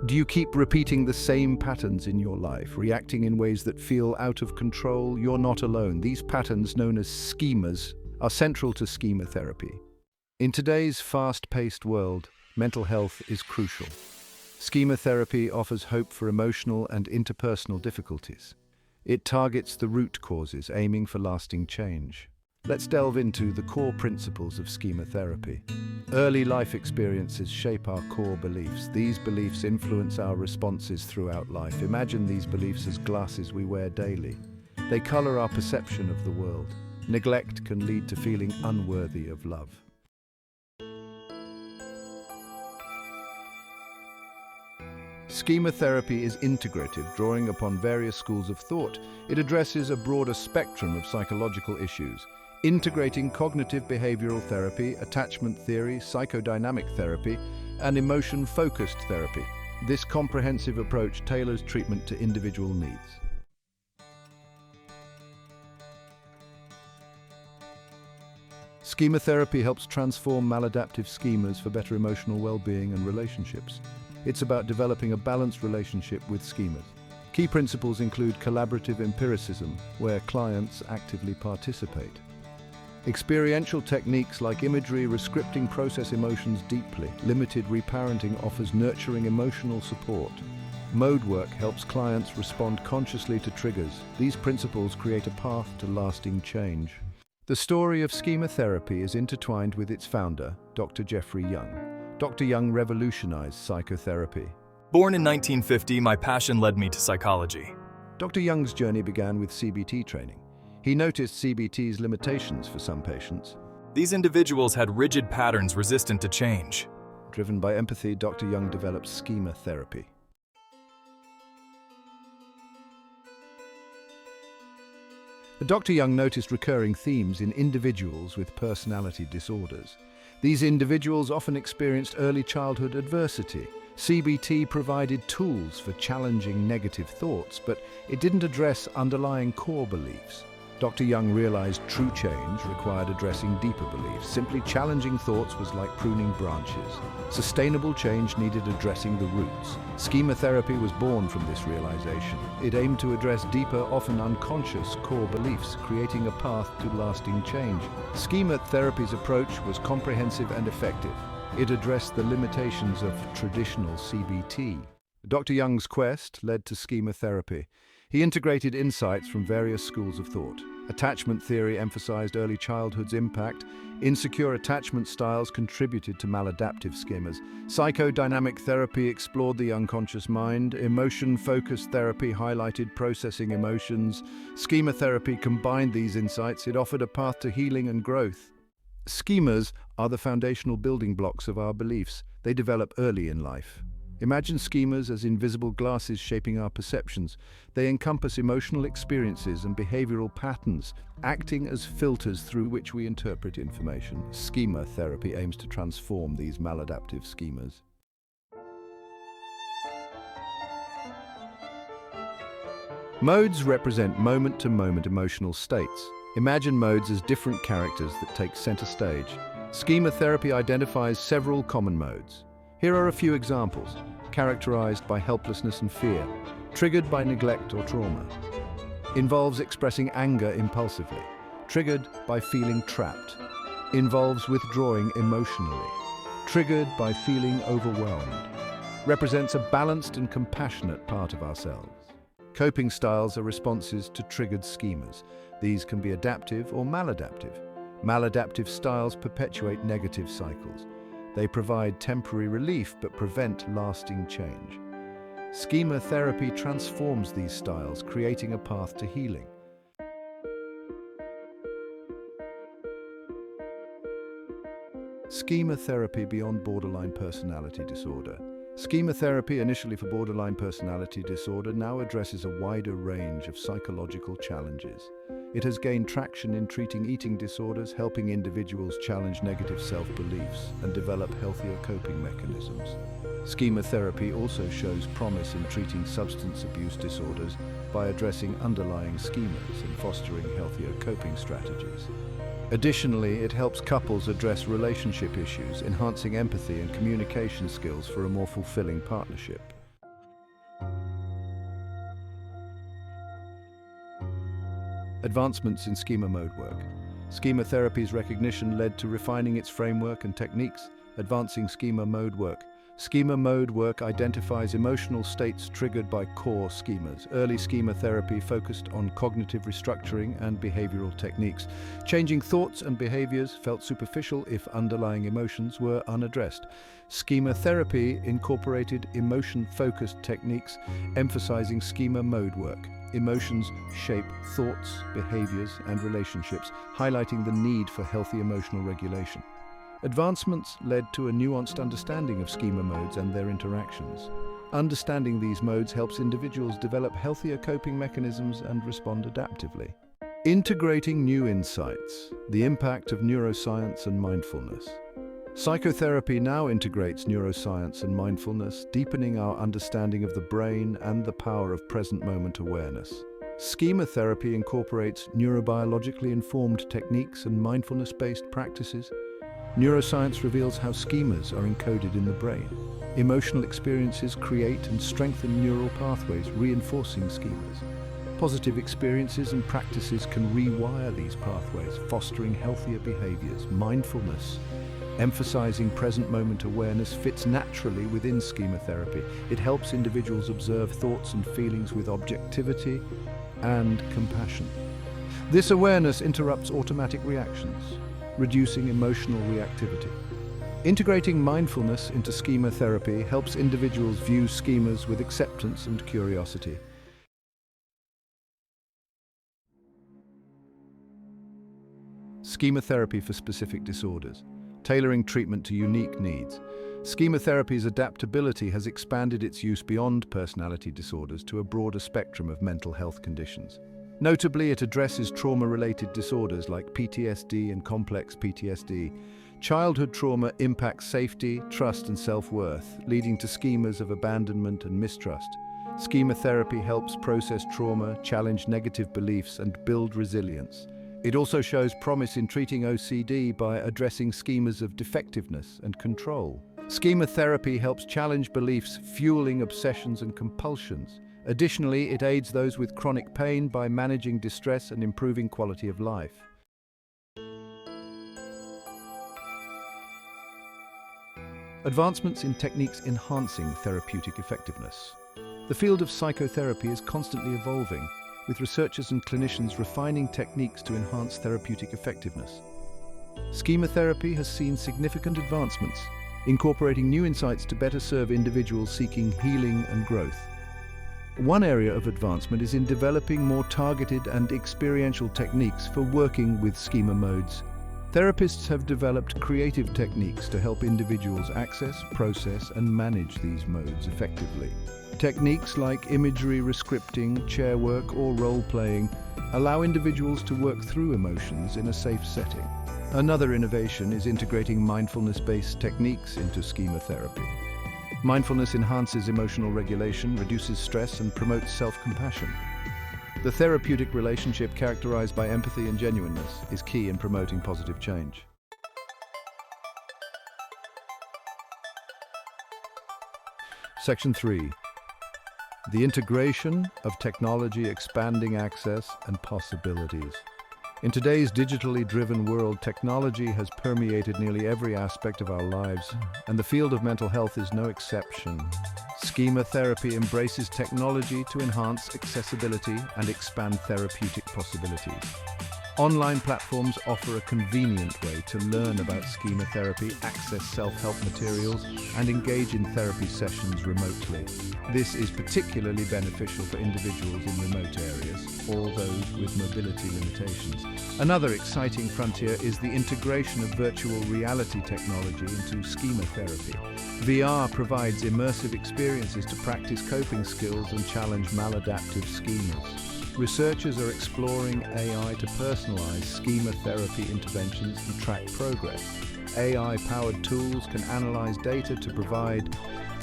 Do you keep repeating the same patterns in your life, reacting in ways that feel out of control? You're not alone. These patterns, known as schemas, are central to schema therapy. In today's fast-paced world, mental health is crucial. Schema therapy offers hope for emotional and interpersonal difficulties. It targets the root causes, aiming for lasting change. Let's delve into the core principles of schema therapy. Early life experiences shape our core beliefs. These beliefs influence our responses throughout life. Imagine these beliefs as glasses we wear daily. They color our perception of the world. Neglect can lead to feeling unworthy of love. Schema therapy is integrative, drawing upon various schools of thought. It addresses a broader spectrum of psychological issues, integrating cognitive behavioral therapy, attachment theory, psychodynamic therapy, and emotion-focused therapy. This comprehensive approach tailors treatment to individual needs. Schema therapy helps transform maladaptive schemas for better emotional well-being and relationships. It's about developing a balanced relationship with schemas. Key principles include collaborative empiricism, where clients actively participate. Experiential techniques like imagery, rescripting process emotions deeply. Limited reparenting offers nurturing emotional support. Mode work helps clients respond consciously to triggers. These principles create a path to lasting change. The story of schema therapy is intertwined with its founder, Dr. Jeffrey Young. Dr. Young revolutionized psychotherapy. Born in 1950, my passion led me to psychology. Dr. Young's journey began with CBT training. He noticed CBT's limitations for some patients. These individuals had rigid patterns resistant to change. Driven by empathy, Dr. Young developed schema therapy. Dr. Young noticed recurring themes in individuals with personality disorders. These individuals often experienced early childhood adversity. CBT provided tools for challenging negative thoughts, but it didn't address underlying core beliefs. Dr. Young realized true change required addressing deeper beliefs. Simply challenging thoughts was like pruning branches. Sustainable change needed addressing the roots. Schema therapy was born from this realization. It aimed to address deeper, often unconscious core beliefs, creating a path to lasting change. Schema therapy's approach was comprehensive and effective. It addressed the limitations of traditional CBT. Dr. Young's quest led to schema therapy. He integrated insights from various schools of thought. Attachment theory emphasized early childhood's impact. Insecure attachment styles contributed to maladaptive schemas. Psychodynamic therapy explored the unconscious mind. Emotion-focused therapy highlighted processing emotions. Schema therapy combined these insights. It offered a path to healing and growth. Schemas are the foundational building blocks of our beliefs. They develop early in life. Imagine schemas as invisible glasses shaping our perceptions. They encompass emotional experiences and behavioral patterns, acting as filters through which we interpret information. Schema therapy aims to transform these maladaptive schemas. Modes represent moment-to-moment emotional states. Imagine modes as different characters that take center stage. Schema therapy identifies several common modes. Here are a few examples. Characterized by helplessness and fear, triggered by neglect or trauma. Involves expressing anger impulsively, triggered by feeling trapped. Involves withdrawing emotionally, triggered by feeling overwhelmed. Represents a balanced and compassionate part of ourselves. Coping styles are responses to triggered schemas. These can be adaptive or maladaptive. Maladaptive styles perpetuate negative cycles. They provide temporary relief but prevent lasting change. Schema therapy transforms these styles, creating a path to healing. Schema therapy beyond borderline personality disorder. Schema therapy, initially for borderline personality disorder, now addresses a wider range of psychological challenges. It has gained traction in treating eating disorders, helping individuals challenge negative self-beliefs and develop healthier coping mechanisms. Schema therapy also shows promise in treating substance abuse disorders by addressing underlying schemas and fostering healthier coping strategies. Additionally, it helps couples address relationship issues, enhancing empathy and communication skills for a more fulfilling partnership. Advancements in schema mode work. Schema therapy's recognition led to refining its framework and techniques, advancing schema mode work. Schema mode work identifies emotional states triggered by core schemas. Early schema therapy focused on cognitive restructuring and behavioral techniques. Changing thoughts and behaviors felt superficial if underlying emotions were unaddressed. Schema therapy incorporated emotion-focused techniques, emphasizing schema mode work. Emotions shape thoughts, behaviors, and relationships, highlighting the need for healthy emotional regulation. Advancements led to a nuanced understanding of schema modes and their interactions. Understanding these modes helps individuals develop healthier coping mechanisms and respond adaptively. Integrating new insights, the impact of neuroscience and mindfulness. Psychotherapy now integrates neuroscience and mindfulness, deepening our understanding of the brain and the power of present moment awareness. Schema therapy incorporates neurobiologically informed techniques and mindfulness-based practices. Neuroscience reveals how schemas are encoded in the brain. Emotional experiences create and strengthen neural pathways, reinforcing schemas. Positive experiences and practices can rewire these pathways, fostering healthier behaviors. Mindfulness, emphasizing present moment awareness, fits naturally within schema therapy. It helps individuals observe thoughts and feelings with objectivity and compassion. This awareness interrupts automatic reactions, reducing emotional reactivity. Integrating mindfulness into schema therapy helps individuals view schemas with acceptance and curiosity. Schema therapy for specific disorders, tailoring treatment to unique needs. Schema therapy's adaptability has expanded its use beyond personality disorders to a broader spectrum of mental health conditions. Notably, it addresses trauma-related disorders like PTSD and complex PTSD. Childhood trauma impacts safety, trust, and self-worth, leading to schemas of abandonment and mistrust. Schema therapy helps process trauma, challenge negative beliefs, and build resilience. It also shows promise in treating OCD by addressing schemas of defectiveness and control. Schema therapy helps challenge beliefs, fueling obsessions and compulsions. Additionally, it aids those with chronic pain by managing distress and improving quality of life. Advancements in techniques enhancing therapeutic effectiveness. The field of psychotherapy is constantly evolving, with researchers and clinicians refining techniques to enhance therapeutic effectiveness. Schema therapy has seen significant advancements, incorporating new insights to better serve individuals seeking healing and growth. One area of advancement is in developing more targeted and experiential techniques for working with schema modes. Therapists have developed creative techniques to help individuals access, process, and manage these modes effectively. Techniques like imagery rescripting, chair work, or role-playing allow individuals to work through emotions in a safe setting. Another innovation is integrating mindfulness-based techniques into schema therapy. Mindfulness enhances emotional regulation, reduces stress, and promotes self-compassion. The therapeutic relationship, characterized by empathy and genuineness, is key in promoting positive change. Section 3. The integration of technology, expanding access and possibilities. In today's digitally driven world, technology has permeated nearly every aspect of our lives, and the field of mental health is no exception. Schema therapy embraces technology to enhance accessibility and expand therapeutic possibilities. Online platforms offer a convenient way to learn about schema therapy, access self-help materials, and engage in therapy sessions remotely. This is particularly beneficial for individuals in remote areas or those with mobility limitations. Another exciting frontier is the integration of virtual reality technology into schema therapy. VR provides immersive experiences to practice coping skills and challenge maladaptive schemas. Researchers are exploring AI to personalize schema therapy interventions and track progress. AI-powered tools can analyze data to provide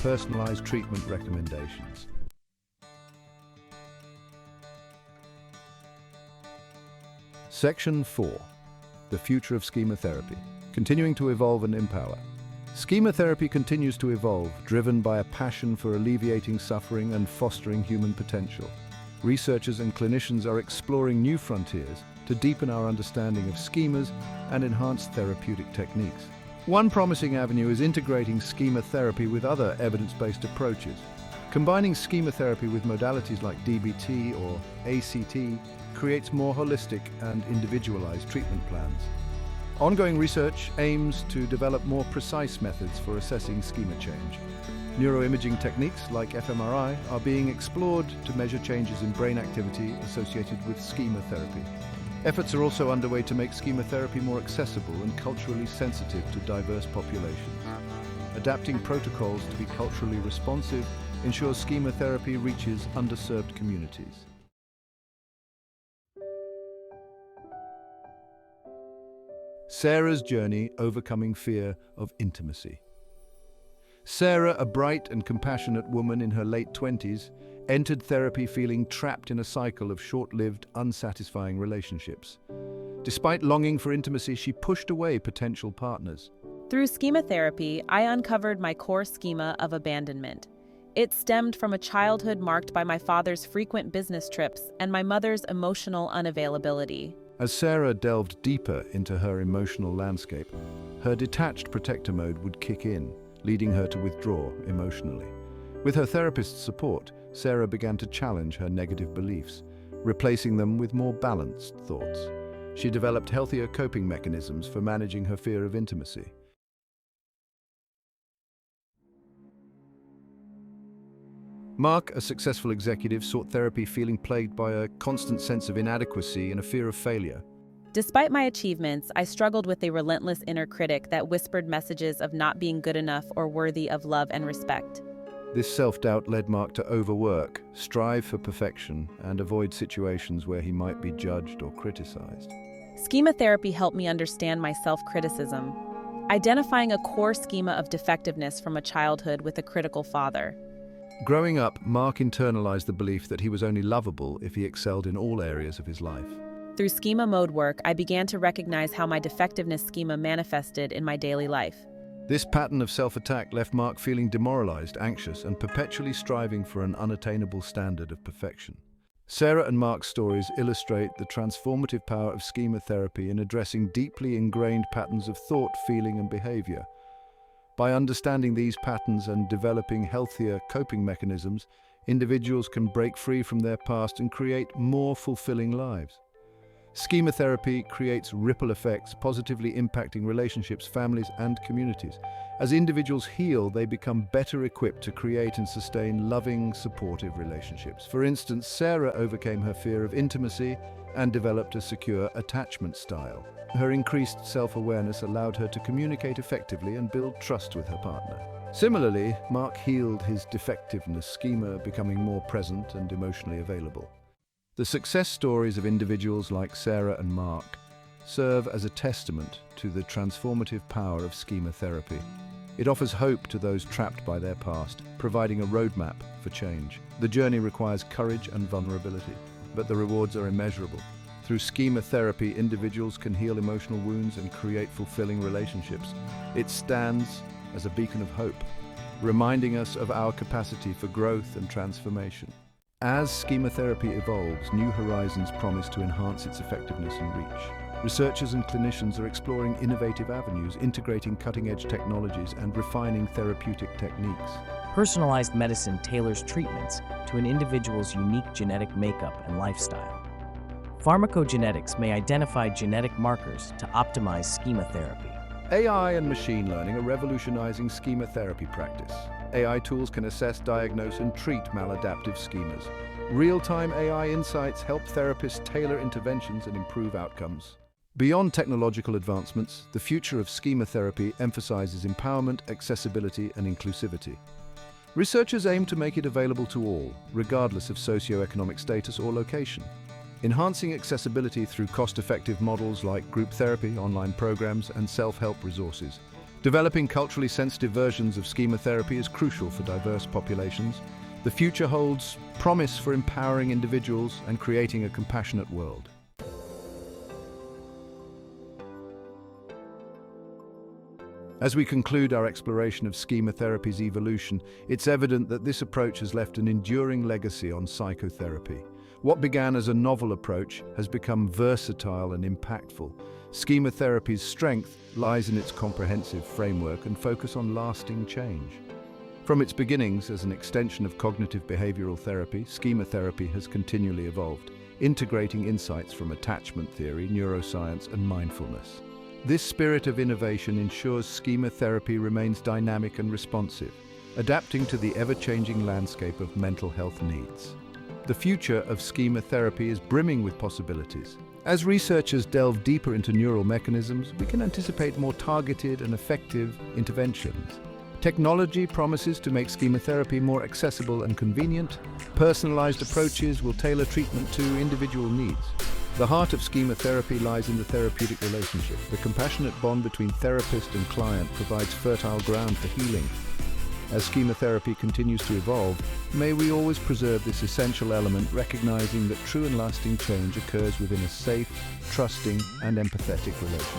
personalized treatment recommendations. Section 4. The future of schema therapy. Continuing to evolve and empower. Schema therapy continues to evolve, driven by a passion for alleviating suffering and fostering human potential. Researchers and clinicians are exploring new frontiers to deepen our understanding of schemas and enhance therapeutic techniques. One promising avenue is integrating schema therapy with other evidence-based approaches. Combining schema therapy with modalities like DBT or ACT creates more holistic and individualized treatment plans. Ongoing research aims to develop more precise methods for assessing schema change. Neuroimaging techniques like fMRI are being explored to measure changes in brain activity associated with schema therapy. Efforts are also underway to make schema therapy more accessible and culturally sensitive to diverse populations. Adapting protocols to be culturally responsive ensures schema therapy reaches underserved communities. Sarah's journey overcoming fear of intimacy. Sarah, a bright and compassionate woman in her late 20s, entered therapy feeling trapped in a cycle of short-lived, unsatisfying relationships. Despite longing for intimacy, she pushed away potential partners. Through schema therapy, I uncovered my core schema of abandonment. It stemmed from a childhood marked by my father's frequent business trips and my mother's emotional unavailability. As Sarah delved deeper into her emotional landscape, her detached protector mode would kick in, leading her to withdraw emotionally. With her therapist's support, Sarah began to challenge her negative beliefs, replacing them with more balanced thoughts. She developed healthier coping mechanisms for managing her fear of intimacy. Mark, a successful executive, sought therapy feeling plagued by a constant sense of inadequacy and a fear of failure. Despite my achievements, I struggled with a relentless inner critic that whispered messages of not being good enough or worthy of love and respect. This self-doubt led Mark to overwork, strive for perfection, and avoid situations where he might be judged or criticized. Schema therapy helped me understand my self-criticism, identifying a core schema of defectiveness from a childhood with a critical father. Growing up, Mark internalized the belief that he was only lovable if he excelled in all areas of his life. Through schema mode work, I began to recognize how my defectiveness schema manifested in my daily life. This pattern of self-attack left Mark feeling demoralized, anxious, and perpetually striving for an unattainable standard of perfection. Sarah and Mark's stories illustrate the transformative power of schema therapy in addressing deeply ingrained patterns of thought, feeling, and behavior. By understanding these patterns and developing healthier coping mechanisms, individuals can break free from their past and create more fulfilling lives. Schema therapy creates ripple effects, positively impacting relationships, families, and communities. As individuals heal, they become better equipped to create and sustain loving, supportive relationships. For instance, Sarah overcame her fear of intimacy and developed a secure attachment style. Her increased self-awareness allowed her to communicate effectively and build trust with her partner. Similarly, Mark healed his defectiveness schema, becoming more present and emotionally available. The success stories of individuals like Sarah and Mark serve as a testament to the transformative power of schema therapy. It offers hope to those trapped by their past, providing a roadmap for change. The journey requires courage and vulnerability, but the rewards are immeasurable. Through schema therapy, individuals can heal emotional wounds and create fulfilling relationships. It stands as a beacon of hope, reminding us of our capacity for growth and transformation. As schema therapy evolves, new horizons promise to enhance its effectiveness and reach. Researchers and clinicians are exploring innovative avenues, integrating cutting-edge technologies and refining therapeutic techniques. Personalized medicine tailors treatments to an individual's unique genetic makeup and lifestyle. Pharmacogenetics may identify genetic markers to optimize schema therapy. AI and machine learning are revolutionizing schema therapy practice. AI tools can assess, diagnose, and treat maladaptive schemas. Real-time AI insights help therapists tailor interventions and improve outcomes. Beyond technological advancements, the future of schema therapy emphasizes empowerment, accessibility, and inclusivity. Researchers aim to make it available to all, regardless of socioeconomic status or location. Enhancing accessibility through cost-effective models like group therapy, online programs, and self-help resources. Developing culturally sensitive versions of schema therapy is crucial for diverse populations. The future holds promise for empowering individuals and creating a compassionate world. As we conclude our exploration of schema therapy's evolution, it's evident that this approach has left an enduring legacy on psychotherapy. What began as a novel approach has become versatile and impactful. Schema therapy's strength lies in its comprehensive framework and focus on lasting change. From its beginnings as an extension of cognitive behavioral therapy, schema therapy has continually evolved, integrating insights from attachment theory, neuroscience, and mindfulness. This spirit of innovation ensures schema therapy remains dynamic and responsive, adapting to the ever-changing landscape of mental health needs. The future of schema therapy is brimming with possibilities. As researchers delve deeper into neural mechanisms, we can anticipate more targeted and effective interventions. Technology promises to make schema therapy more accessible and convenient. Personalized approaches will tailor treatment to individual needs. The heart of schema therapy lies in the therapeutic relationship. The compassionate bond between therapist and client provides fertile ground for healing. As schema therapy continues to evolve, may we always preserve this essential element, recognizing that true and lasting change occurs within a safe, trusting, and empathetic relationship.